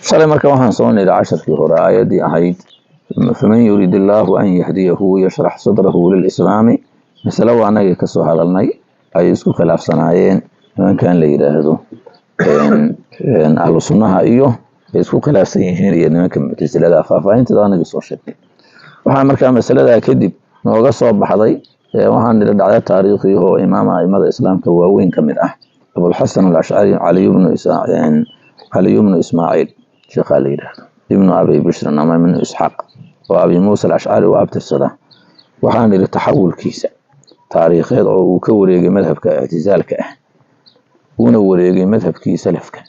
shalay marka waxaan soo niri casharkii hore aayadii ahayd faman yurid illaahu an yahdiyahu yashrax sadrahu lilislaami masale waa anagii kasoo hadalnay ay isku khilaafsanaayeen nimankan la yidhaahdo ahlu sunnaha iyo ay isku khilaafsan yihiin iyo nimanka muctasilada faahfaahinteeda anagii soo sheegnay. waxaa markaa masaladaa kadib nooga soo baxday waxaan niri dhacdo taariikhi oo imaam aimada islaamka waaweyn ka mid ah abulxasan alashcari caliy bnu ismaaciil sheekhaa la yidhaahdo ibnu abi bishrin ama ibnu isxaaq oo abi muusa alashcari u abtirsada. waxaan niri taxawulkiisa taariikheed oo uu ka wareegay madhabka ictizaalka ah una wareegay madhabkii salafka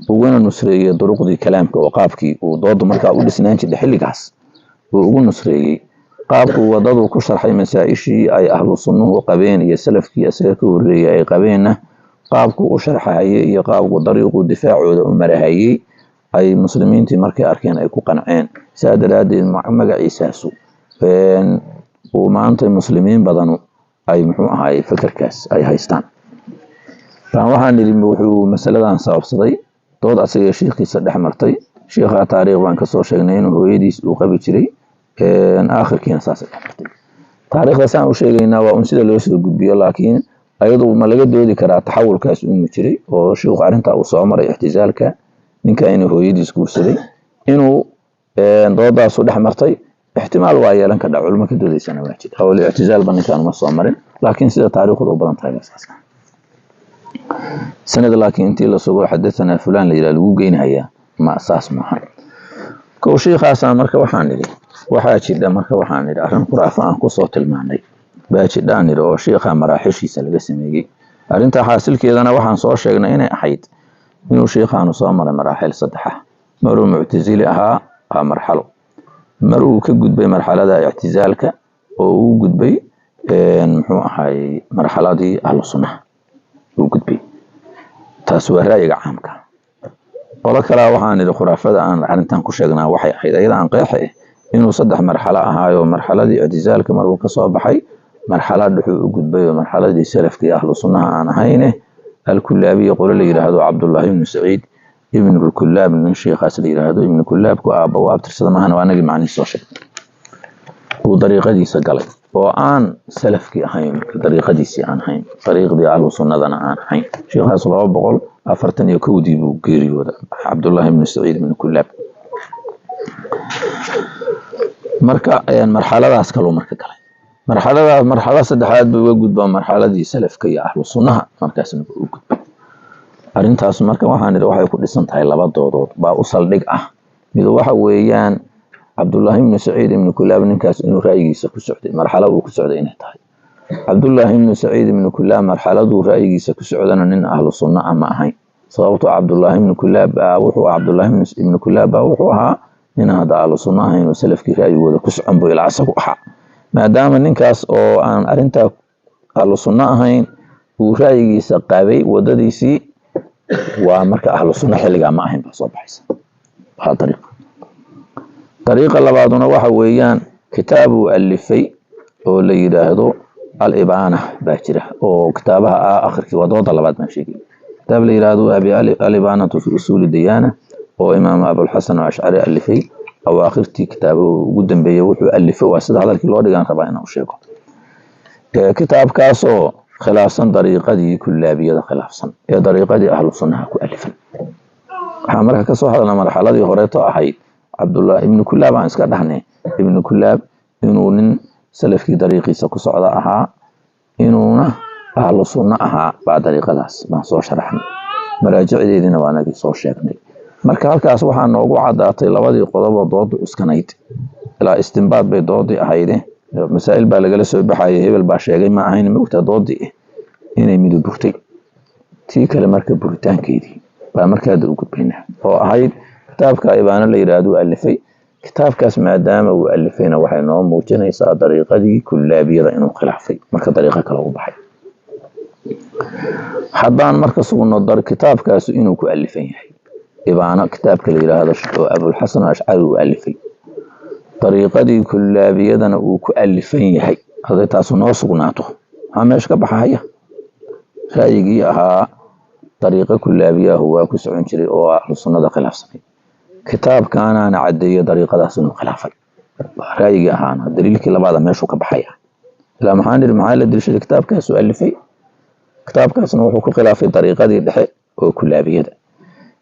uguna nusreeyay duruqdii kalaamka oo qaabkii uu doodu markaa u dhisnaan jiray xilligaas uu ugu nusreeyay qaabku wadadu ku sharxay masaa-ishii ay ahlu sunnuhu qabeen iyo salafkii isaga ka horeeyay ay qabeenna qaabku u sharxayay iyo qaabku dariiqu difaacooda u marahayay ay muslimiintii markay arkeen ay ku qanceen. saa daraadeed magaciisaasu uu maanta muslimiin badanu ay muxuu ahaay fakarkaas ay haystaan. waxaan nidhi wuxuu masaladan sababsaday dood asaga sheekhiisa dhex martay. sheekha taariikh baan kasoo sheegnay inuu hooyadiis uu qabi jiray aakhirkiina saasay dhex martay. taariikhdaas aan u sheegaynaa waa un sida loo soo gudbiyo, laakiin ayadu ma laga doodi karaa taxawulkaas inuu jiray oo sheekhu arrintaa uu soo maray ixtizaalka ninka inuu hooyadiis guursaday inuu doodaasu dhex martay. ixtimaal waa yeelan kadhaa, culimo ka doodaysana waa jira oo ictizaal ba ninkaan uma soo marin, laakiin sida taariikhdu u badan tahay saas sanad laakiin intii la sugo xadathana fulaan la yiraahdo lagu geynayaa ma saas maaha. kow sheekhaasaan marka waxaan nidhi waxaa jira marka waxaan nidhi arrin khuraafa aan kusoo tilmaanay baa jira nidhi oo sheekha maraaxishiisa laga sameeyey. arrinta xaasilkeedana waxaan soo sheegnay inay ahayd inuu sheekhaanu soo maray maraaxil saddex ah. maruu muctazili ahaa waa marxalo, mar uu ka gudbay marxalada ictizaalka oo uu gudbay muxuu ahaay marxaladii ahlu sunnaha uu gudbay. taas waa ra'yiga caamka. qolo kale waxaan nidhi khuraafada aan arrintan ku sheegnaa waxay ahayd ayada aan qeexay inuu saddex marxalo ahaayo marxaladii ictizaalka mar uu ka soo baxay, marxalad dhuxuu u gudbay oo marxaladii salafkii ahlu sunnaha aan ahayne alkullaabiya qolo la yiraahdo cabdullaahi ibnu saciid ibn al-kullaab nin sheekhaas la yiraahdo ibn kullaabku aabba u abtirsada maahan waa anagii macnihiisa soo sheegnay. uu dariiqadiisa galay oo aan salafkii ahayn, dariiqadiisii aan ahayn, dariiqdii ahlu sunnadana aan ahayn. sheekhaas 241 buu geeriyooda cabdullaahi ibnu saciid ibn kullaab. marka marxaladaas kaloo marka galay marxalada saddexaad buu uga gudbaa marxaladii salafka iyo ahlu sunnaha markaasna uu gudbay. arrintaas marka waxaan nidhi waxay ku dhisan tahay laba doodood baa u saldhig ah. mid waxa weeyaan cabdullaahi ibnu saciid ibnu kullaab ninkaas inuu ra'yigiisa ku socday marxalad uu ku socday inay tahay. cabdullaahi ibnu saciid ibnu kullaab marxaladuu ra'yigiisa ku socdana nin ahlu sunna ma ahayn, sababtoo cabdullaahi ibnu kullaab wuxuu ahaa nin hadda ahlu sunna ahayn oo salafkii ra'yigooda ku socon buu ilaa asagu ahaa. maadaama ninkaas oo aan arrintaa ahlu sunna ahayn uu ra'yigiisa qabay wadadiisii waa marka ahlu sunna xilligaa ma ahayn baa soo baxaysa. waa dariiqa labaaduna waxa weeyaan kitaab uu alifay oo la yiraahdo al-ibaana baa jira oo kitaabaha akhirkii wadooda labaad baan sheegay. kitaab la yiraahdo al-ibaanatu fi usuuli diyaana oo imaam abulxasan al-ashcari alifay oo akhirtii kitaabu ugu dambeeyay wuxuu alifay waa sida hadalkii loo dhigan rabaa inuu sheego. kitaabkaas oo khilaafsan dariiqadii kullaabiyada khilaafsan ee dariiqadii ahlu sunnaha ku alifan. waxaa marka ka soo hadalna marxaladii horeeto ahayd cabdullaahi ibnu kullaab aan iska dhahnay ibnu kullaab inuu nin salafkii dariiqiisa ku socda ahaa inuuna ahlu sunna ahaa baa dariiqadaas baan soo sharaxnay. maraajicdeedina waa nagii soo sheegnay. marka halkaas waxaa noogu cadaatay labadii qodob oo doodu cuskanayd ilaa istinbaad bay doodii ahayde masaa'il baa lagala soo baxayay hebel baa sheegay ma ahayn mogta doodii inay midu burtay. tii kale marka buritaankeedii baa markaa u gudbaynaa oo ahayd kitaabka ibaana la yiraahdo alifay. kitaabkaas maadaama uu alifayna waxay noo muujinaysaa dariiqadii kullaabiyada inuu khilaafay marka dariiqo kale u baxay. haddaan marka sugno kitaabkaas inuu ku alifan yahay ibaana kitaabka la yiraahdo oo abulxasan al-ashcari uu alifay dariiqadii kullaabiyadana uu ku alifan yahay haday taas noo sugnaato waxaa meesha ka baxaya ra'yigii ahaa طريقة كلابية هو كسعون جري أو أهل السنة خلاف سنة كتاب كان أنا عدي طريقة سنة خلافة رأيي أنا دليل كلا بعض ما يشوك بحياة لا محان المعالة دليل الكتاب كسؤال في كتاب كسنة وحكو خلافة طريقة دي دحي وكلابية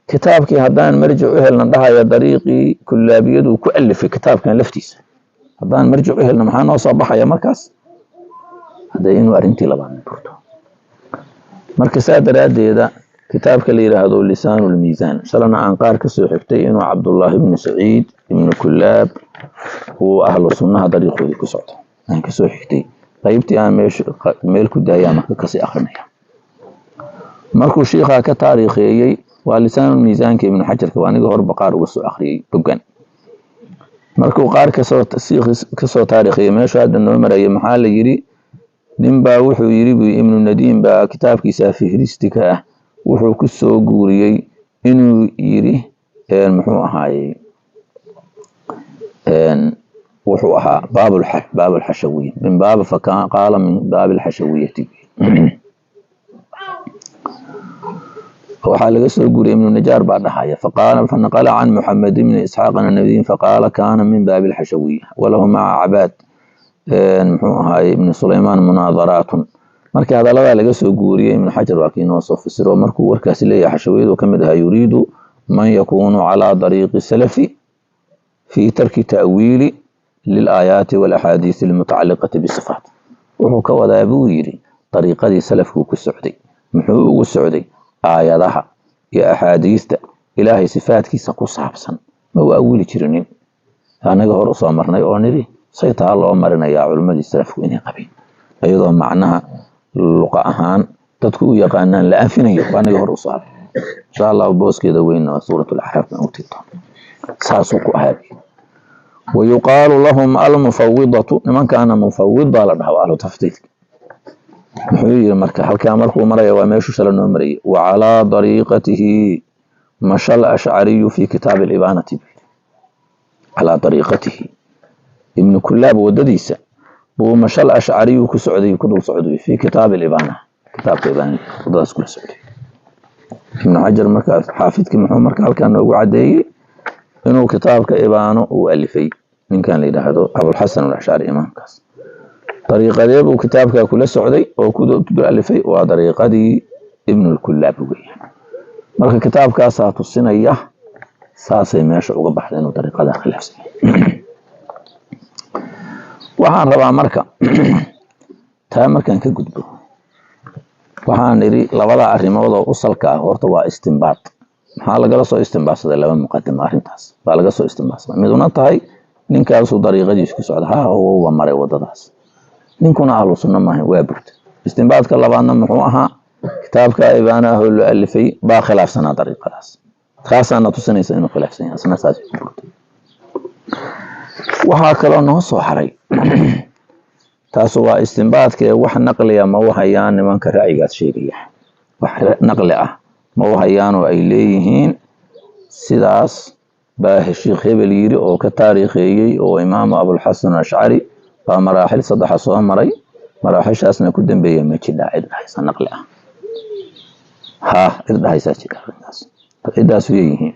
كتاب كي هدان مرجع إهلنا لها يا طريقي كلابية وكألف في كتاب كان لفتيس هدان مرجع إهلنا محان وصباحا يا مركز هذا إنه أرنتي لبان برضو مركز دراديدا كتابك اللي يراهدو اللسان والميزان سلنا عن قار كسو حكتي إنه عبد الله بن سعيد بن كلاب هو أهل السنة طريقه دي كسعود عن كسو حكتي قيبتي أنا ميلكو دايا مكا كسي أخرنيا مركو شيخا كتاريخي ولسان الميزان كي ابن حجر كواني هور بقار وسو أخري بقن مركو قار كسو تاريخي ماشو هذا النمر أي محال يري نبا وحو يري ابن النديم با كتاب كيسا في هريستيكا وحو كسو قوريي إنو يري محو هاي وحو ها باب الحشوية من باب فكان قال من باب الحشوية وحال قصر قوري من النجار بعد حاجة فنقل عن محمد بن إسحاق النبي فقال كان من باب الحشوية وله مع عباد هاي ابن سليمان مناظرات marka hadalada laga soo guuriyay ibn Hajar waa kiinoo soo fasiro markuu warkaas leeyahay xashawiyadu kamid ah yuriidu man yakunu ala tariiqi salafi fi tarki ta'wili lil ayati wal ahadith al muta'alliqati bis sifat wuxuu ka wadaa buu yiri tariiqadii salafku ku socday muxuu ugu socday aayadaha iyo ahadiista ilaahay sifaadkiisa ku saabsan ma waa wili jirinin anaga hor u soo marnay oo niri saytaa loo marinaya culimadii salafku inay qabeen ayadoo macnaha luqa ahaan dadku u yaqaanaan la afinayo anaga hor u soo insha Allah booskeeda weyn oo suuratul ahraaf oo tito saasu ku ahaabi ويقال لهم المفوضة من كان مفوضة لدها تفضيل محيي مركا halka markuu marayo waa meeshu shalano maray وعلى طريقته مشى الأشعري في كتاب الإبانة على طريقته ابن كلاب ودديسة ومشى الأشعري كسعودي كدول سعودي في كتاب الإبانة كتاب الإبانة ودرس كل سعودي ابن حجر مركا حافظك محمد مركا كان هو عدي إنه كتاب كإبانة وألفي من كان ليده أبو الحسن الأشعري إمام كاس طريقة دي وكتاب كل سعودي وكتب ألفي وطريقة دي ابن الكلاب مركا كتاب كاسات الصينية ساسي ماشي وقبح لأنه طريقة داخل حسين waxaan rabaa marka taa markaan ka gudbo waxaan iri labada arimood oo usalka ah horta waa istinbaad maxaa laga soo istinbaadsaday laba muqaddimo arintaas baa laga soo istinbaadsaday miduna tahay ninkaas uu dariiqadiisa ku socda ha oo maray wadadaas ninkuna ahlu sunna ma waa burta istinbaadka labaadna muxuu ahaa kitaabka ibaanaha oo la alifay baa khilaafsana dariiqadaas taasana tusinaysa inuu khilaafsan yahay asna saas ku burta waxaa kaloo noo soo haray taas waa istinbaadka wax naqliya ma wahayaan nimanka raacigaad sheegaya wax naqli ah ma wahayaan oo ay leeyihiin sidaas baa sheekh hebel yiri oo ka taariikheeyay oo imaam Abu Hasan Ash'ari baa maraaxil saddex soo maray maraaxishaasna ku dambeeyay ma jidha cid haysa naqli ah ha cid haysa cidaas weeyihiin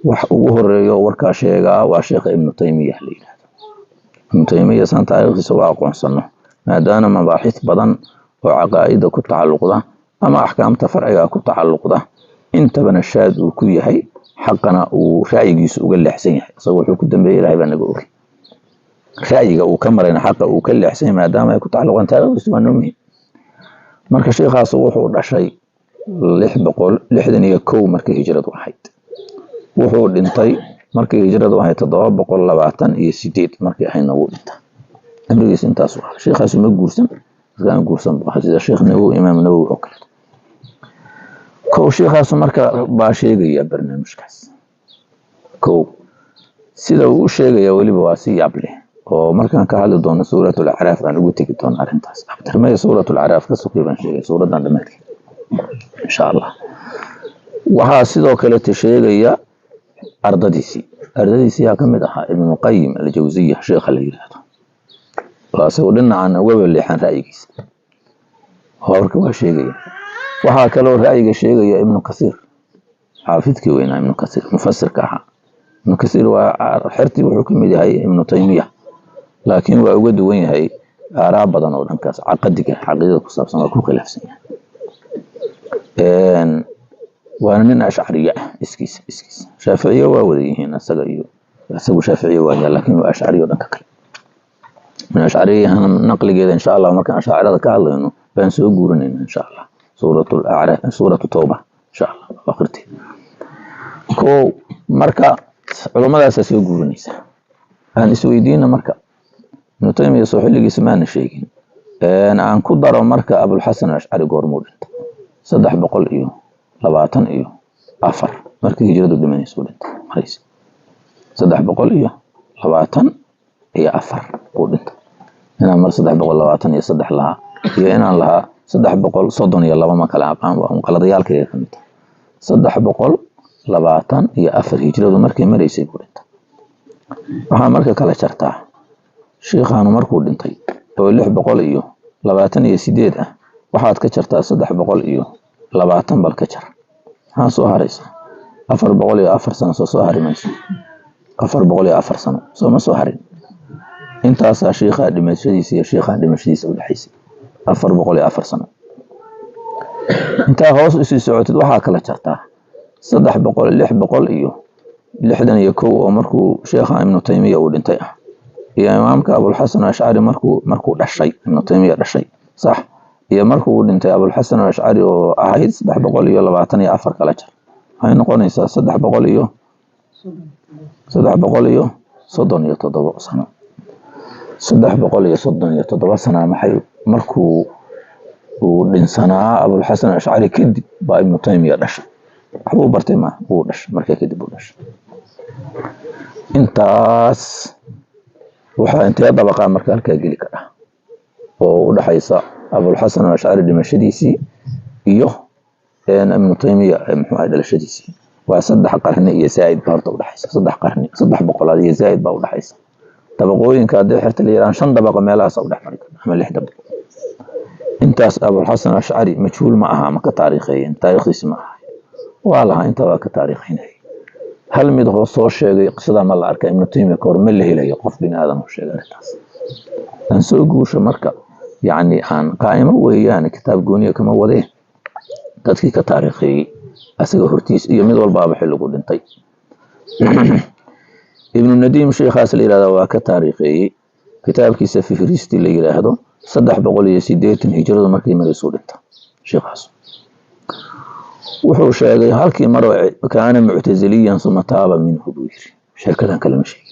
wax ugu horeeyo warka sheega waa sheekh ibn Taymiyyah leeyahay ibn Taymiyyah san taariikhdiisa waa aqoonsano maadaama mabaaxith badan oo aqaa'ida ku tacalluqda ama ahkaamta farciga ku tacalluqda inta bana shaad uu ku yahay xaqana uu raayigiisu uga leexsan yahay asagoo wuxuu ku dambeeyay ilaahay baa naga og raayiga uu ka marayna xaqa uu ka leexsan maadaama ay ku tacalluqan taariikhdiisu waa noomi marka sheekhaas wuxuu dhashay 661 markii hijradu ahayd wuxuu dhintay markii hijradu ahayd 728 markii ayna uu dhintay amrigiis intaas waa sheekhaas ma guursan islaan guursan sida sheekh Nawawi imaam Nawawi oo kale ko sheekhaas marka baa sheegaya barnaamijkaas ko sida uu sheegaya waliba waa si yaab leh oo markaan ka hadli doono suuratul A'raaf aan ugu tagi doono arintaas aftarmay suuratul A'raaf ka soo qeyban sheegay suuradan dhamaadkii insha Allah waxa sidoo kale sheegaya ardadiisi yaa kamid ahaa ibn Qayyim al-Jawziyya sheekha la yiraahdo waase u dhinacana waba leexan raayigiisa horka waa sheegaya waxaa kaloo ra'yiga sheegaya ibnu kasiir xaafidkii weynaa ibnu kasiir mufasirka ahaa ibnu kasiir waa xertii wuxuu ka mid yahay ibnu taymiya laakiin waa uga duwan yahay aaraa badan oo dhankaas caqadiga xaqiiqada ku saabsan waa ku khilaafsan yahay waana nin ashcariya iskiisa shaaficiye waa wada yihiin isagu shaaficiye waa yahay laakiin waa ashcariyo dhanka kale من أشعرية نقل إن شاء الله وما كان أشعر هذا كله إنه بين سوقورن إن شاء الله سورة الأعراف سورة التوبة إن شاء الله آخرتي كو مركا علماء أساس سوقورن إيسا أنا سويدين مركا ابن تيمية صحيح لي اسمان الشيء أنا عن كدر مركا أبو الحسن الأشعري قرمود صدح بقول إيوه لبعتن إيوه أفر مركا يجرد الدماني سولنت مريس صدح بقول إيوه لبعتن هي أفر قولنت هنا مر 323 لها هي إن لها 330 يلا ما كلا عام وقال ريال كذا فهمت 320 هي أفر هجرة مركي مريسي قولنت وها مركي كلا شرطة شيخ أنا مركو دنتي أو اللي بقول إيوه 20 هي سيدة waxaad ka jartaa 320 bal ka jar ha soo haraysa 404 sano soo harimayso 404 sano soo ma soo harin intaas sheekha dhimashadiisa iyo sheekha dhimashadiisa u dhaxaysay 404 sano inta hoos isu socotid waxa kala jartaa 300 iyo 61 oo markuu sheekha ibn taymiya uu dhintay iyo imaamka abul hasan ash'ari markuu dhashay ibn taymiya dhashay صح iyo markuu dhintay abul hasan ash'ari oo ahayd 324 kala jar waxay noqonaysaa 337 sano 337 sano maxay markuu uu dhinsanaa abul hasan ash'ari kadib baa ibn taymiya dhashay waxbuu bartay ma uu dhashay markay kadib uu dhashay intaas waxa intee dabaqa marka halka geli kara oo u dhaxaysa abul hasan ash'ari dhimashadiisii iyo ibn taymiya muxuu dhalashadiisii waa 3 qarni iyo zaid baa u dhaxaysa 3 qarni 300 iyo zaid baa u dhaxaysa dabaqooyinka hadii xirta leeyaan 5 dabaqa meelahaas u dhaxmari ama 6 dabaqa intaas abul hasan ash'ari majhuul ma aha ma ka taariikheeyeen taariikhdiisa ma aha walaha inta waa ka taariikheynay hal mid oo soo sheegay qisada ma la arkay ibn taymiya koor ma la helayo qof bin aadan oo sheegay taas aan soo guusho marka يعني عن قائمة ويان كتاب جونية كما وده تذكير كتاريخي أسيق هرتيس يميد والباب حلو قول طيب ابن النديم شيخ أسل إلى ذا كتاريخي كتاب كيس في فريستي اللي إلى هذا صدح بقول يسيديت هجرة مركي مريسول انت شيخ حسن وحو شاقي هالكي مرة كان معتزليا ثم تاب منه بوير شاكذا كلام شيء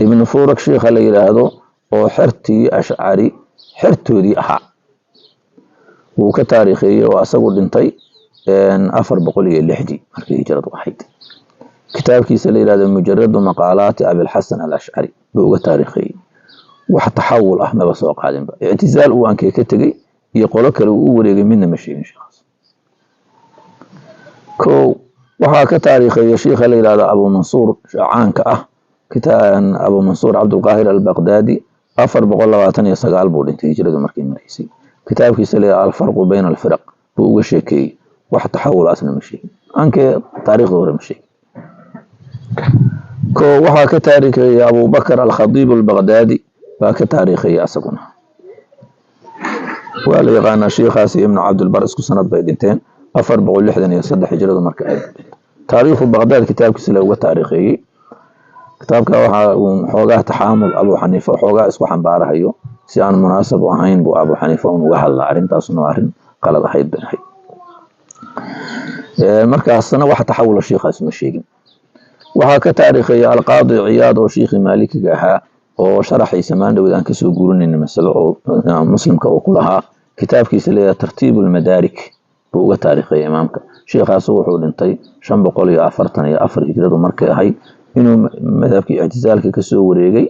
ابن فورك شيخ اللي إلى هذا وحرتي أشعري xirtoodii ahaa uu ka taariikheeyay oo asagu dhintay 406 markii hijradu ahayd kitaabkiisa la yiraahdo mujarrad maqaalaat abil hasan al-ash'ari uu ka taariikheeyay wax taxawul ah ma soo qaadin ba i'tizaal uu aan ka tagay iyo qolo kale uu wareegay midna ma sheegin shakhs ko waxa ka taariikheeyay sheekh la yiraahdo abu mansuur caanka ah kitaab abu mansuur abdul qahir al-baghdadi 429 buu dhintay hijrada markii mareysay kitaabkiisa leeyahay al-farq bayna al-firaq buu uga sheekay wax taxawul asna ma sheegin anke taariikhda hore ma sheegin ko waxa ka taariikhay Abu Bakr al-Khatib al-Baghdadi baa ka taariikhay asaguna wala yaqaan sheekhaasi ibn Abd al-Bar isku sanad bay dhinteen 463 hijrada markii ay taariikhu Baghdad kitaabkiisa looga taariikhay kitaabka waxa uu xoogaa taxaamul Abu Hanifa xoogaa isku xambaarayo si aan munaasab u ahayn buu Abu Hanifa uga hadlaa arintaasna arin qalad ahayd markaasna waxa taxawul sheekhaas ma sheegin waxa ka taariikhay al-Qaadi Iyad oo sheekhi Maalikiga ahaa oo sharaxiisa maandhowdaan ka soo guurinayna mas'alo oo muslimka oo kulaha kitaabkiisa leeyahay tartiibul madaarik buu uga taariikhay imaamka sheekhaas wuxuu dhintay 544 hijradu markay ahayd إنه مذهب اعتزالك كسو وريقي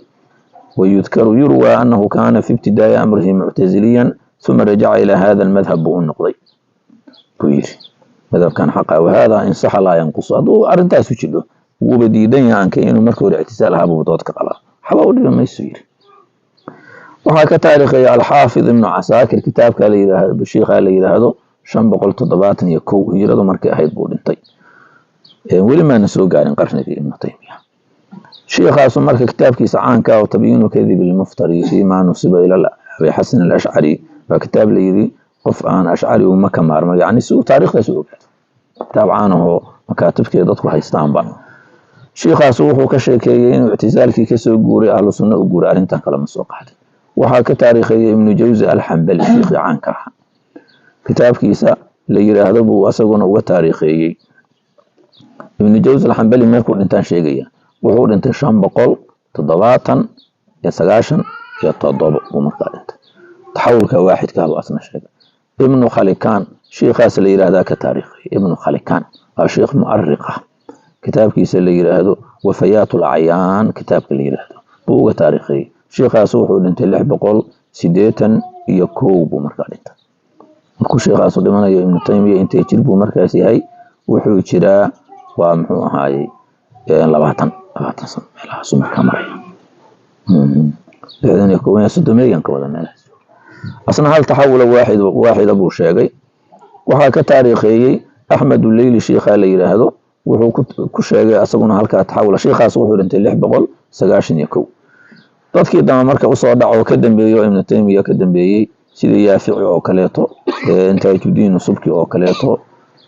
ويذكر يروى أنه كان في ابتداء أمره معتزليا ثم رجع إلى هذا المذهب بأنقضي كوير مذهب كان حقا وهذا إن صح لا ينقص أدو أرنتا سوچلو وبديدين عن كأنه مركو الاعتزال هابو بطوتك قلا حباولي لما يسوير وهكا تاريخي الحافظ ابن عساكر كتاب بالشيخ اللي هذا 571 hijradu markay ahayd buu dhintay weli maana soo gaarin qarnigii ibnu taymiya sheekhaas marka kitaabkiisa caanka ah oo tabyinu kadib al-muftari fi ma nusiba ila abi hasan al-ash'ari waa kitaab la yiri qof aan ash'ari uma ka maarmo yani suu taariikhdiisa u ogaato kitaab caan ah oo makaatibkeeda dadku haystaanba sheekhaas wuxuu ka sheekeeyay inuu i'tizaalkii ka soo guuray ahlu sunna u guuray arintan kala ma soo qaatay waxa ka taariikheeyay ibnu jawzi al-hanbali sheekhi caanka ah kitaabkiisa la yiraahdo buu asaguna uga taariikheeyay ibnu jawzi al-hanbali markuu dhintaan sheegaya wuxuu dhintay 597 uu markaa dhintay taxawulka waaxidka ah asna sheegay ibnu khalikan sheekhaas la yiraahdo ka taariikhay ibnu khalikan waa sheekh mu'arriq ah kitaabkiisa la yiraahdo wafayatul ayaan kitaabka la yiraahdo buu uga taariikhay sheekhaas wuxuu dhintay 681 buu markaa dhintay markuu sheekhaas dhimanayo ibnu taymiya intee jir buu markaas yahay wuxuu jiraa waa muxuu ahaayay 20 sano meelahaas markaa maray لأن يكون صدميا كودا مالها أصلا هل تحول واحد أبو شاقي وها كتاريخي أحمد الليلي شيخ الليلة هذا وهو كشاقي أصلا هل كتحول شيخ صوحي لنت اللي بقول سقاشن يكو dadkii dama marka u soo dhaco ka dambeeyo ibn taymiya ka dambeeyay sidii yaafici oo kaleeto inta judiin subki oo kaleeto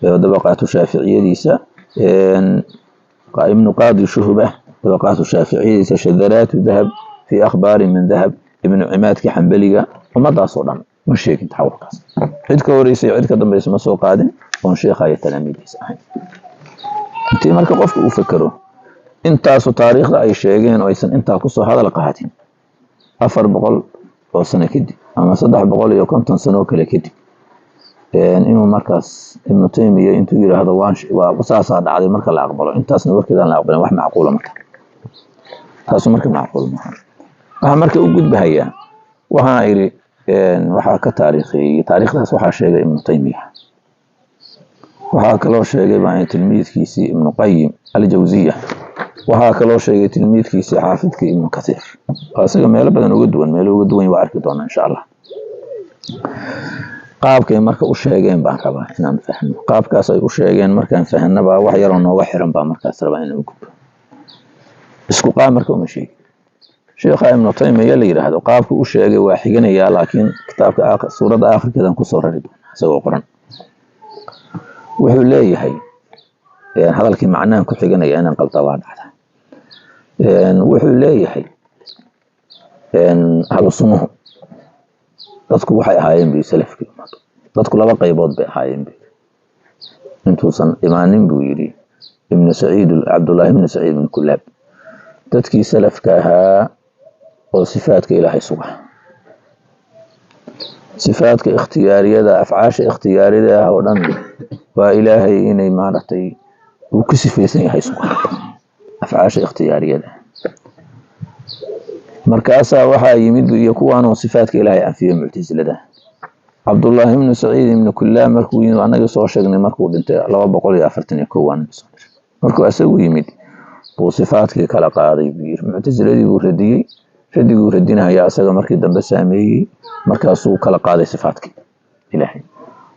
dabaqaatu shaafiiciyadiisa ibn qaadi shuhbah dabaqaatu shaafiiciyadiisa shadaraatu dahab في أخبار من ذهب ابن عماد كحنبلية وما دا صدام من شيخ تحول كاس عندك وريسي عندك دم اسمه سوق قادم ونشيخ هاي التلاميذ صحيح انت مركب قفك وفكروا انت سو تاريخ اي شيغين او ايسن انت كسو هذا لقاهتين 400 oo sano kadib ama 350 sano kale kadib inuu markaas ibn taymiya intuu yiraahdo waa wasaasa dhacday marka la aqbalo intaasna warkeedan la aqbalin wax macquul ma taas marka macquul ma waxa marka u gudbahaya waxa iri waxa ka taariikhdaas waxa sheegay ibn taymiya waxa kaloo sheegay baa tilmiidkiisi ibn qayyim al-jawziyya waxa kaloo sheegay tilmiidkiisi xaafidka ibn kathir asaga meel badan uga duwan waa arki doona insha Allah qaabkay marka u sheegeen baan rabaa inaan fahmo qaabkaas ay u sheegeen markaan fahanaba wax yar oo nooga xiran baa markaas rabaa inaan gudbo isku qaab marka uma sheegay sheekh ibn taymiya la yiraahdo qaabku u sheegay waa xiganaya laakiin kitaabka suurada aakhirkeedan ku soo rari doona isagoo qoran wuxuu leeyahay hadalkii macnaan ku xiganaya inaan qalta waa dhacda wuxuu leeyahay hal sunuhu dadku waxay ahaayeen bi salafkii dadku laba qaybood bay ahaayeen intuusan imaanin buu yiri ibn saciid abdullah ibn saciid ibn kullab dadkii salafka ahaa oo sifaadka ilaahay suga sifaadka ikhtiyaariyada afcaasha ikhtiyaariyada oo dhan waa ilaahay inay maartay uu ku sifaysan yahay suga afcaasha ikhtiyaariyada markaas waxa yimid iyo kuwaan oo sifaadka ilaahay anfiyo mu'tazilada abdullah ibn saciid ibn kullab markuu yimid anaga soo sheegnay markuu dhintay 241 markuu asagu yimid buu sifaadkii kala qaaday mu'taziladii uu radiyay radigu radinaya asaga markii dambe saameeyay markaas uu kala qaaday sifaadkii ilaahay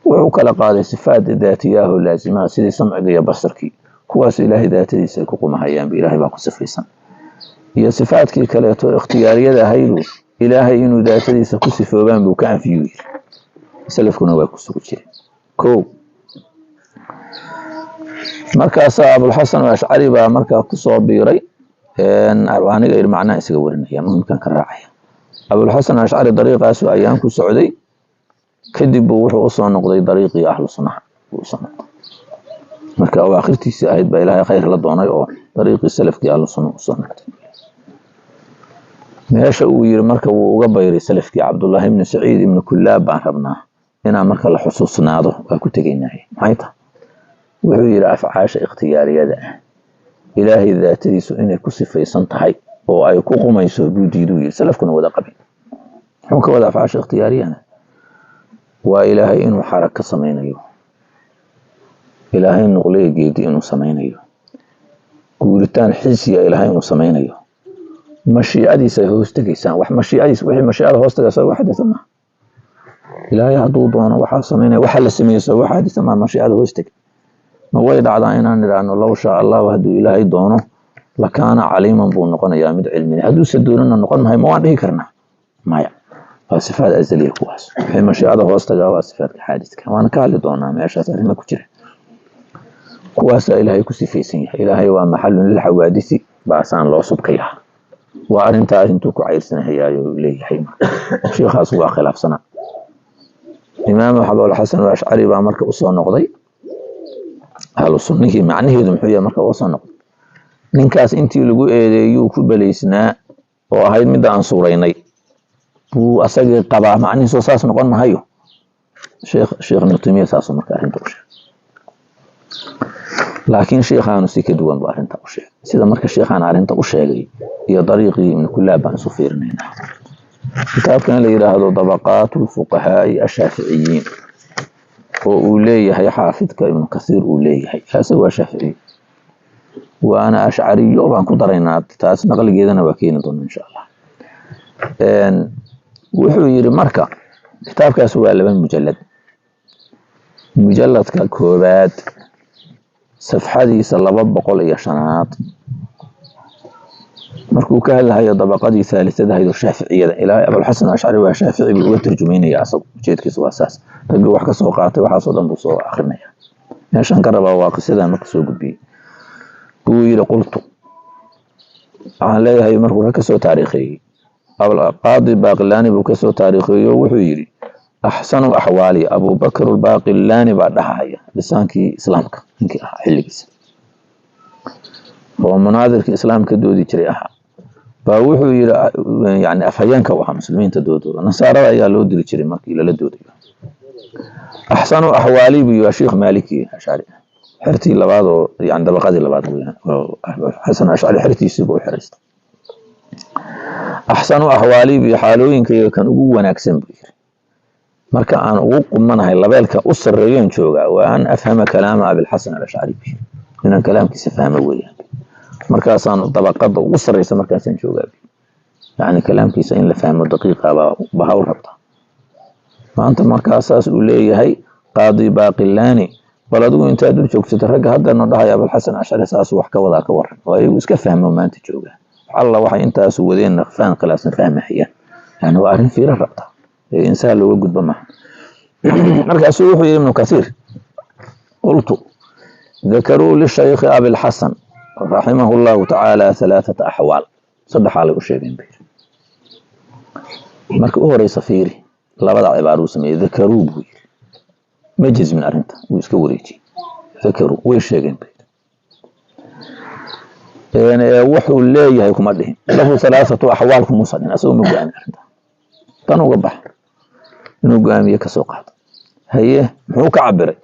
wuxuu kala qaaday sifaad daatiyaha laazima sidii samciga iyo basarkii kuwaas ilaahay daatadiisa ku qumahayaan ilaahay baa ku sifaysan iyo sifaadkii kale oo ikhtiyaariyada hayru ilaahay inuu daatadiisa ku sifoobaan buu ka anfiyay salafkuna waa ku sugu jiray ko markaas abul hasan al-ash'ari baa markaa ku soo biiray aniga ir macna isaga warinaya mumkin ka raacaya abul hasan al-ash'ari dariiqaas ayaan ku socday kadib wuxuu u soo noqday dariiqii ahlus sunnah marka oo aakhirtiisa ahayd baa ilaahay khayr la doonay oo dariiqii salafkii ahlus sunnah u soo noqday meesha uu yiri marka uu uga bayray salafkii abdullah ibn saciid ibn kullab baan rabnaa inaan marka la xusuusnaado waa ku tagaynaa maxay tahay wuxuu yiri afcaasha ikhtiyaariyada ilaahay daatadiisu inay ku sifaysan tahay oo ay ku qumayso buudiidu salafkuna wada qabin wuxuu ka wada afcaasha ikhtiyaariyana waa ilaahay inuu xaraka sameeyo ilaahay nuqliga geedi inuu sameeyo guuritaan xisiya ilaahay inuu sameeyo mashiicadiisa hoos tagaysaan wax mashiicadiisa wixii mashiicada hoos tagaysa wax xadasana إلهي هدو دونا وحا سمينا وحا لسميسا وحا دي سمان مشيئة هوستك ما ويد عدائنا نرانو لو شاء الله وهدو إلهي دونه لكان عليما بون نقون يا مد علمي هدو سدوننا نقون ما هي مواد كرنا ما يا صفات أزلية كواس في مشيئة هوستك وصفات حادثك وانا كالي دونا ما يشاء سألنا كتير كواس إلهي كسفيسين إلهي ومحل للحوادث بأسان الله سبقيها وأرنتا أرنتو كعيرسنا هي إليه حيما شيخ أسوا خلاف سنة إمام أبو الحسن الأشعري بأمرك أصلا نقضي هل السنة معنيه دمحية مرك أصلا نقضي ننكاس انتي لقو يوكو بليسنا وهاي مدى عن صوريني وأساقي قبع معني سوساس نقول ما هيو شيخ نقطمية ساسو مرك أرنتو شيخ لكن شيخان سيك دوان بارنتا وشيء سيدا مركا شيخان أرنتا وشيء هي طريقي من كل بان سفيرنا كتاب كان لي هذا طبقات الفقهاء الشافعيين وأوليه هي حافظك ابن كثير أوليه هذا هو شافعي وأنا أشعري وبان كدرينا تاس نقل جيدنا وكينا إن شاء الله وحوير مركا كتاب كاسوا لبن مجلد ككوبات صفحديس لaba boqol iyo shanaad markuu ka hadlayo dabaqadii thaalithada haydo shaaficiyada ilaa Abul Hasan Ash'ari waa shaafici uu tarjumeynaya asag jeedkiisa waa saas rag wax ka soo qaatay waxa soo dhanbu soo akhrinaya meeshan ka raba waa qisada marka soo gudbiyay uu yiri qultu aan leeyahay markuu ka soo taariikhay Abul Qaadi Baqlani buu ka soo taariikhay wuxuu yiri أحسن أحوالي أبو بكر الباقلاني بعد حاجة لسانكي إسلامك إنك حلقيس هو مناظر كإسلام كدودي تريحة فوحو يعني أفهيانك وها مسلمين تدودو نصارى يا لودي تري ماك إلى لدودي أحسن أحوالي بيو شيخ مالكي أشعري حرتي لبعضه يعني دبقاتي لبعضه حسن أشعري حرتي يسيبه حرست أحسن أحوالي بحالوين كي كان أقوى ناكسن بير marka aan ugu qumanahay labeelka u sareeyeen jooga waan afhama kalaama Abul Hasan al-Ash'ari inaan kalaamkiisa fahmo weeyaan markaasaan dabaqada ugu sareysa markaasaan jooga yani kalaamkiisa in la fahmo daqiiqa ba hawl rabta maanta markaasaas uu leeyahay qaadi Baqilani baladu inta dul joogto rag hadda noo dhahay Abul Hasan al-Ash'ari saas wax ka wada ka waran oo ay iska fahmo maanta jooga Allah waxa intaas wadeen naqfaan qalaasan fahmaya yani waa arin fiira rabta إنسان لو وجد بمعنى مركز سوحه ابن كثير قلت ذكروا للشيخ أبي الحسن رحمه الله تعالى 3 أحوال صدح على الشيخين بير مركز هو رئيس فيري لا بدع عبارة سمي ذكروا بير مجز من أرنتا ويسكوريتي ذكروا ويشيخين بير يعني وحو اللي هيكم عليهم له 3 أحوال كمصدين أسوه مقام أرنتا تنو قبح إنه قام يكسو قاعد هي هو كعبر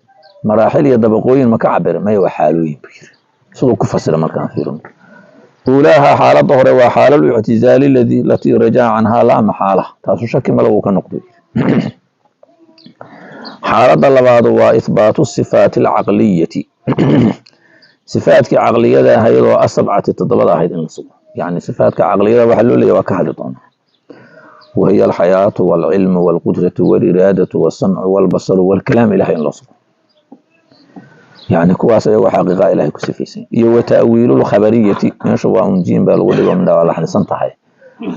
مراحل يدبقوين ما كعبر ما هو حالوين بكير سلوك كفسر ما كان فيهم أولاها حالة ظهر وحالة الاعتزال التي رجع عنها لا محالة تاسو شك ما لو كان نقضي حالة اللباد وإثبات الصفات العقلية صفات عقلية هي السبعة تضبط هيد النصب يعني صفات عقلية وحلول لي وكهلطون وهي الحياة والعلم والقدرة والإرادة والسمع والبصر والكلام إلهي الله سبحانه يعني كواس يو حقيقة إلهي كسفيسين يو تأويل الخبرية ينشوى أنجين بالغولي ومن دواء الله حدثان تحي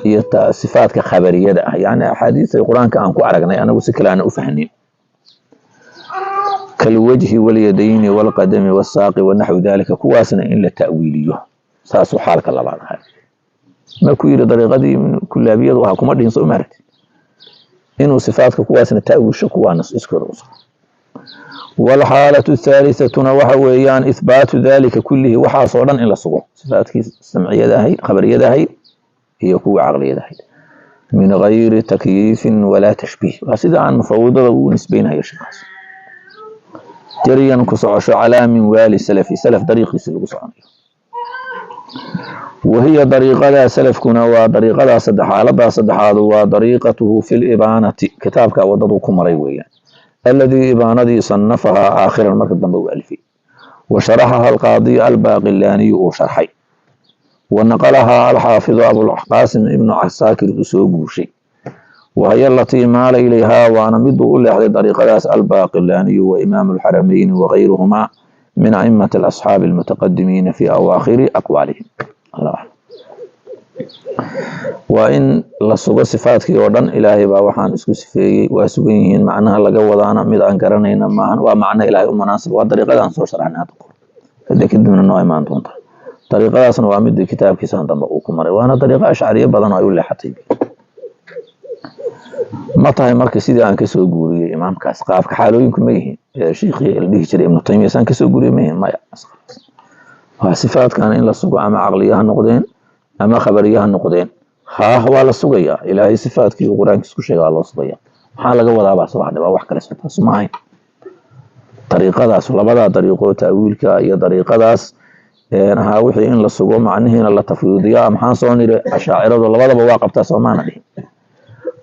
هي صفات كخبرية يعني أحاديث القرآن كأن كعرقنا أنا وسكل أنا أفهني كالوجه واليدين والقدم والساق والنحو ذلك كواسنا إلا تأويليه ساسو حالك الله بعد هذا ما كوير طريقتي من كل أبيض وهاكم أدين سو مارت إنه صفاتك كواسنا تأويل شكوانس إسكر والحالة الثالثة وحويان إثبات ذلك كله وحاصلا إلى الصور صفاتك السمعية داهي خبرية داهي هي قوة عقلية داهي من غير تكييف ولا تشبيه وهذا عن مفوضة ونسبين هي الشخص جريا كسعش على من والي سلف طريق يسلق صعنيه وهي طريقة سلف كنا وطريقة صدحات وطريقته في الإبانة كتابك وضدكم ريويا الذي إبانة صنفها آخر المركز دنبو ألفي وشرحها القاضي الباقلاني وشرحي ونقلها الحافظ أبو القاسم ابن عساكر أسوبوشي وهي التي مال إليها وأنا مدو إلى طريقة الباقلاني وإمام الحرمين وغيرهما من أئمة الأصحاب المتقدمين في أواخر أقوالهم. الله أعلم. وإن لسوق صفات كي ودن إلهي باوحان اسكو سفيي واسوقين معناها لقوضانا مد أنكرنين معنا ومعنى إلهي مناسب وطريقة أنصر شرحنا تقول هذيك من النوع ما أنتم طريقة أصلا وامد كتاب كيسان دمقوكم وأنا طريقة أشعرية بدن أقول لي حتيبي ما tahay marka sidii aan ka soo guuriyay imaamkaas qaabka xaalooyinku ma yihiin sheekhi ildihi jiray ibn Taymiyyah san ka soo guuriyay ma yihiin maya waa sifaadkan in la sugo ama aqliyaha noqdeen ama khabariyaha noqdeen waa la sugaya ilaahay sifaadkii quraanka isku sheegay loo sugaya waxa laga wadaa baa soo hadhay wax kale sifaas ma ahayn طريقadaas labada dariiqo taawiilka iyo dariiqadaas aha wixii in la sugo macnaheena la tafwiidiyo maxaan soo nire ashaaciradu labadaba waa qabtaa Soomaana dhig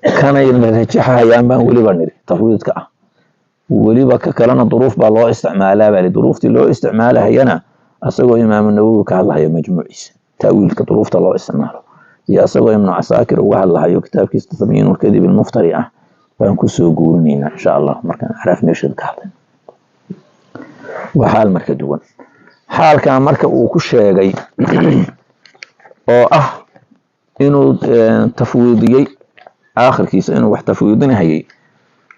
كان يرجحها أيام بان ولي بنري تفويض كأ ولي بك كلنا ظروف بالله استعمالها بالي ظروف اللي استعمالها هنا أسوأ إمام النووي كهلا هي مجموعيس تأويل كظروف الله استعماله يا أسوأ ابن عساكر وهلا هي كتاب كيستثمين والكذب المفترئة فانكسو قولنينا إن شاء الله مركان عرف نشر كهلا وحال مركب دون حال كان مركب وكل شيء جاي إنه تفويضي آخر كيس إنه وحده تفويضنا هي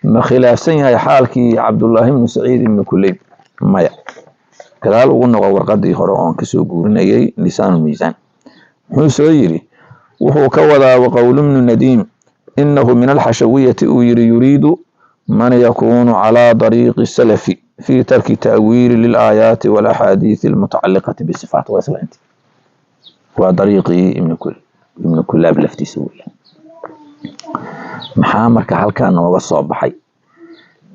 ما خلاف سنة حالك عبد الله بن سعيد بن كليب ما كذلك قلنا ورقدي خرعان كسو قولنا يي لسان الميزان هو سيري وهو كوذا وقول من النديم إنه من الحشوية يريد من يكون على طريق السلف في ترك تأويل للآيات والأحاديث المتعلقة بالصفات وإسلامت وطريقي ابن كلاب لفتي سويا maxaa marka halkaan nooga soo baxay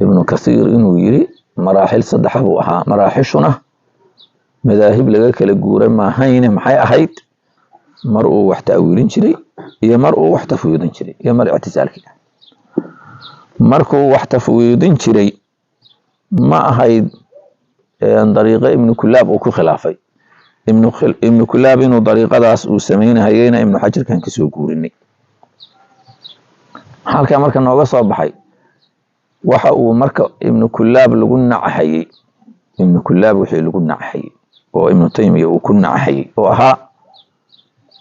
ibn Kathir inuu yiri maraaxil saddex buu ahaa maraaxishuna madaahib laga kala guuray ma hayne maxay ahayd mar uu wax taawiilin jiray iyo mar uu wax tafwiidin jiray iyo mar i'tisaalkii markuu wax tafwiidin jiray ma ahayd dariiqa ibn Kullab oo ku khilaafay ibn Kullab inuu dariiqadaas uu sameeyayna ibn Hajar kan ka soo guurinay halka marka nooga soo baxay waxa uu marka ibn Kullab lagu nacayay ibn Kullab wixii lagu nacayay oo ibn Taymiyyah uu ku nacayay oo ahaa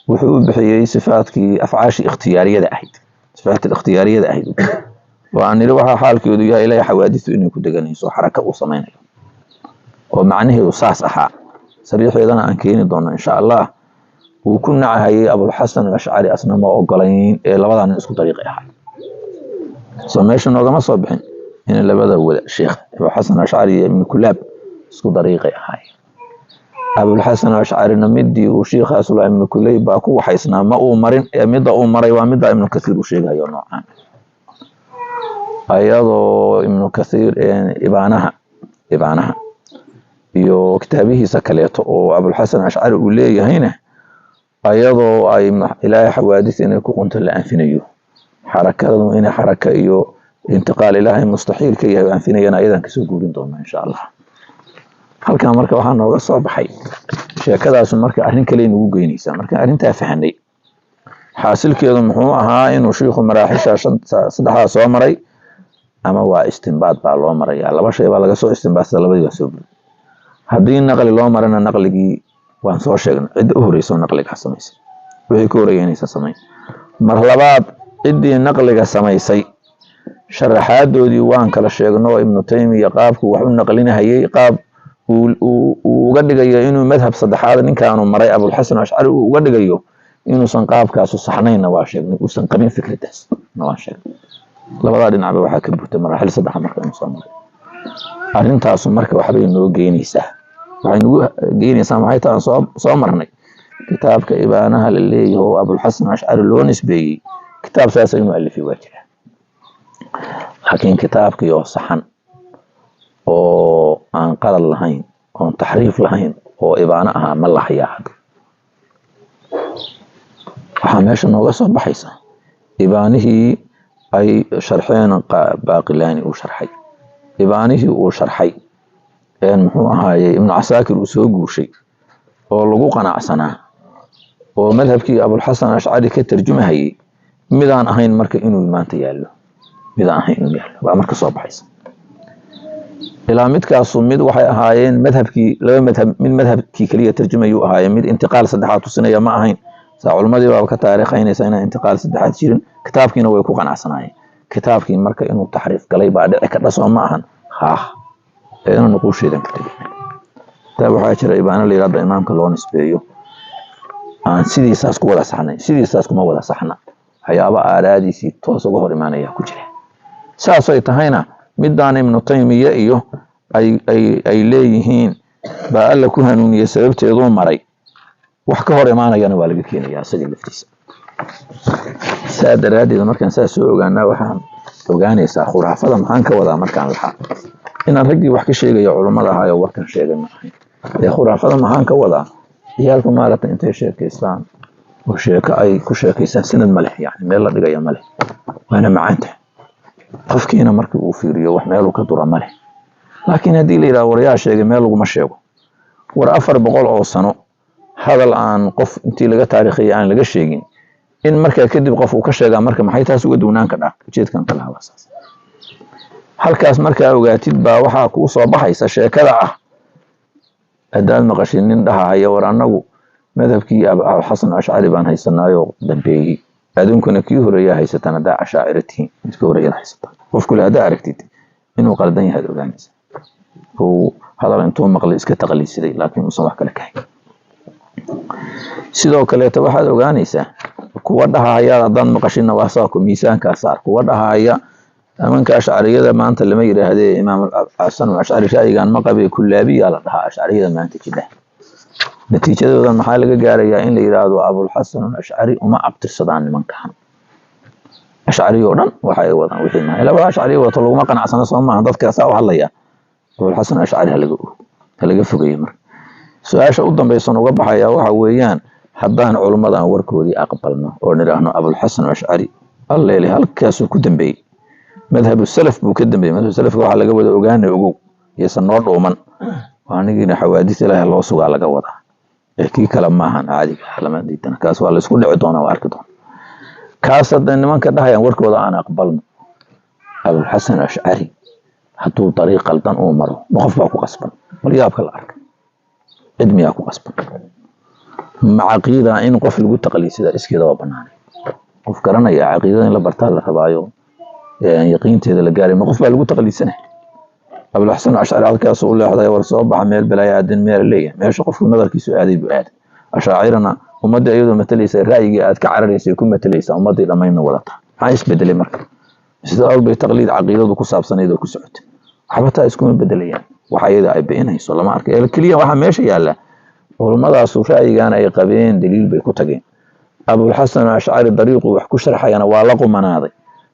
wuxuu bixiyay sifaadkii afcaashi ikhtiyaariyada ahayd sifaat ikhtiyaariyada ahayd oo aan niri waxa xaalkeedu yahay ilaa xawaadisu inay ku deganayso xaraka uu sameeyo oo macnaheedu saas ahaa sariixeedana aan keeni doono insha Allah uu ku nacayay Abu Hasan al-Ash'ari asna ma ogolayn ee labadan isku dariiqay ahaa سميش نوغا ما صبحين إن اللي بدأ هو الشيخ أبو الحسن الأشعري من كلاب اسكو طريقي هاي أبو الحسن الأشعري نمدي وشيخ أسلع من كلاب باكو وحيسنا ما أمرين مدى أمري ومدى ابن كثير وشيخ هاي نوعان أيضا ابن كثير إبانها يو كتابه سكليته وأبو الحسن الأشعري وليه هنا أيضا أي إلهي حوادث إن يكون لأنفنيو حركة إن حركة إيو انتقال إلهي مستحيل كي ينفينا أيضا كسو قولين دوما إن شاء الله هل كان مركا وحانا وقصة بحي شاكدا أسو مركا أهلين كلين وقينيسا مركا أهلين تافحني حاصل كيضا محوها إنو شيخو مراحشا صدحا سوا مري أما هو استنباط با الله مري الله باشا يبا لغا سو استنباط سلبا سو هدين نقل الله مرنا نقلقي وان سو شيغن عد أهريسو نقلق حسميسي وهي كوريانيسا سمين مرحلبات عدي نقلق سميسي شرحادودي وان كلا sheegno ibn Taymiyyah qaabku wax u naqlinayay qaab uu uga dhigayo inuu madhab saddexaad ninkaanu maray Abu Hasan Ash'ari uu uga dhigayo inuu san qaabkaas saxnayna waa sheegnay uu san qabin fikradaas waa sheegnay labada dhinac waxa ka buurtay marxal saddex marka uu soo maray arintaas marka waxa bay noo geenaysaa maxay taan soo marnay kitaabka ibaanaha la leeyahay Abu Hasan Ash'ari loo nisbeeyay kitaab saas inuu alifay waa jira لكن كتاب كيو صحن أو عن قلل لهين أو تحريف لهين أو إبانها ما الله ياحد وحماش إنه قصة بحيسة إبانه أي شرحين باقلاني وشرحي إبانه وشرحي يعني هاي ابن عساكر وسوق وشيء أو لقوا قناع سنة ومذهب كي أبو الحسن الأشعري كترجمة هي midaan ahayn marka inuu maanta yaallo midaan ahayn inuu yaallo waa marka soo baxaysa ilaa midkaasu mid waxay ahaayeen madhabkii laba madhab mid madhabkii kaliya tarjumayuu ahaayeen mid intiqaal saddexaad tusinaya ma ahayn saa culimadii baa ka taariikhaynaysa inaan intiqaal saddexaad jirin kitaabkiina way ku qanacsanaayeen kitaabkii marka inuu taxriif galay baa dhici ka dhasoo ma ahan inuu nuquusheedan ka tegin taa waxaa jira ibaana la yiraahdo imaamka loo nisbeeyo aan sidiisaas ku wada saxnay sidiisaas kuma wada saxna waxyaaba aaraadiisii toos uga hor imaanaya ku jira saasay tahayna midaan ibnu taymiya iyo ay leeyihiin baa alla ku hanuuniyay sababteedu maray wax ka hor imaanayana waa laga keenayaa isaga laftiisa saa daraadeed markaan saa soo ogaanaa waxaan ogaanaysaa khuraafada maxaan ka wadaa markaan lahaa inaan raggii wax ka sheegayo culimada ahaayoo warkan sheegay ma ahayn khuraafada maxaan ka wadaa ciyaalku maaragtay intay sheekaystaan oo sheeko ay ku sheekaystaan sanad ma leh yani meel la dhigaya ma leh waana macaanta qofkiina markii uu fiiriyo wax meel uu ka dura ma leh laakiin haddii la yidhaha waryaa sheegay meel laguma sheego war 400 oo sano hadal aan qof intii laga taariikhiyay aan laga sheegin in markaa kadib qof uu ka sheegaa marka maxay taas uga duunaan ka dhac ujeedkan kala hawasaas halkaas markaa ogaatid baa waxaa kuu soo baxaysa sheekada haddaad maqashin nin dhahaya war annagu madhabkii Xasan Ashcari baan haysanaayo dambeeyey aduunkuna kii horeeya haysataan haddaa ashaaciratihiin midka horeeya haysataan qofku le haddaa aragtid inuu qaldan yahay ogaanaysa oo hadal intuu maqlay iska taqliisiday laakiin uusan wax kale ka hayn sidoo kaleeta waxaad ogaanaysaa kuwa dhahaya haddaan maqashinna waa saako miisaankaa saar kuwa dhahaya amanka ashcariyada maanta lama yiraahdee imaam Xasan Ashcari shaygan ma qabay kullaabiya la dhahaa ashcariyada maanta jida natiijadooda maxaa laga gaarayaa in la yiraahdo Abul Xasan Ashcari uma abtirsadaan nimankan ashcari oo dhan waxay wadaan wixii ma ilaa ashcari wato laguma qanacsana Soomaaliya dadka saa u hadlaya Abul Xasan Ashcari laga fogeeyay mar su'aasha u dambaysan uga baxaya waxa weeyaan haddaan culimada aan warkoodii aqbalno oo niraahno Abul Xasan Ashcari alleeli halkaas ku dambeeyay madhab salaf buu ka dambeeyay madhab salaf waxa laga wada ogaanay ogow yeesan noo dhooman waanigina xawaadis ilaahay loo sugaa laga wada kii kala maahan caadiga lama diidan kaas waa la isku dhici doonaa waa arki doonaa kaas hadda nimanka dhahayaan warkooda aan aqbalno Abul Xasan Ashcari hadduu dariiq qaldan uu maro qof baa ku qasban bal yaabka la arka cidmiyaa ku qasban macaqiida in qof lagu taqliisida iskeeda waa bannaan qof garanaya caqiidada in la bartaa la rabaayo yaqiinteeda la gaaray ma qof baa lagu taqliisanay Abul Xasan Ashcari halkaas uu leexday war soo baxa meel balaayaadin meel leeyahay meesha qofku nadarkiisu aaday buu aaday ashaacirana ummadda iyadoo matalaysa ra'yiga aad ka cararaysay ku matalaysa ummadii dhamayna wadata maxay isbedelay marka sida awbay taqliid caqiidadu ku saabsanayd oo ku socotay waxba taa isku bedelayaan waxa iyada ay beenayso lama arkay kaliya waxa meesha yaala culimadaas ra'yigan ay qabeen daliil bay ku tageen Abul Xasan Ashcari dariiqu wax ku sharxayana waa la qumanaaday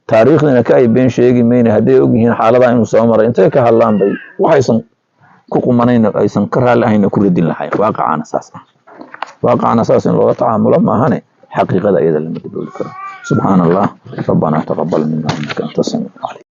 taariikhdina ka ay been sheegi meeyna haday og yihiin xaalada inuu soo maray intay ka hadlaan bay waxaysan ku qumanayna aysan ka raali ahayn ku ridin lahayn waaqacana saas in loo tacaamulo ma ahane xaqiiqada iyada lama dabooli karo subhanallah rabbana taqabbal minna innaka antas samiul alim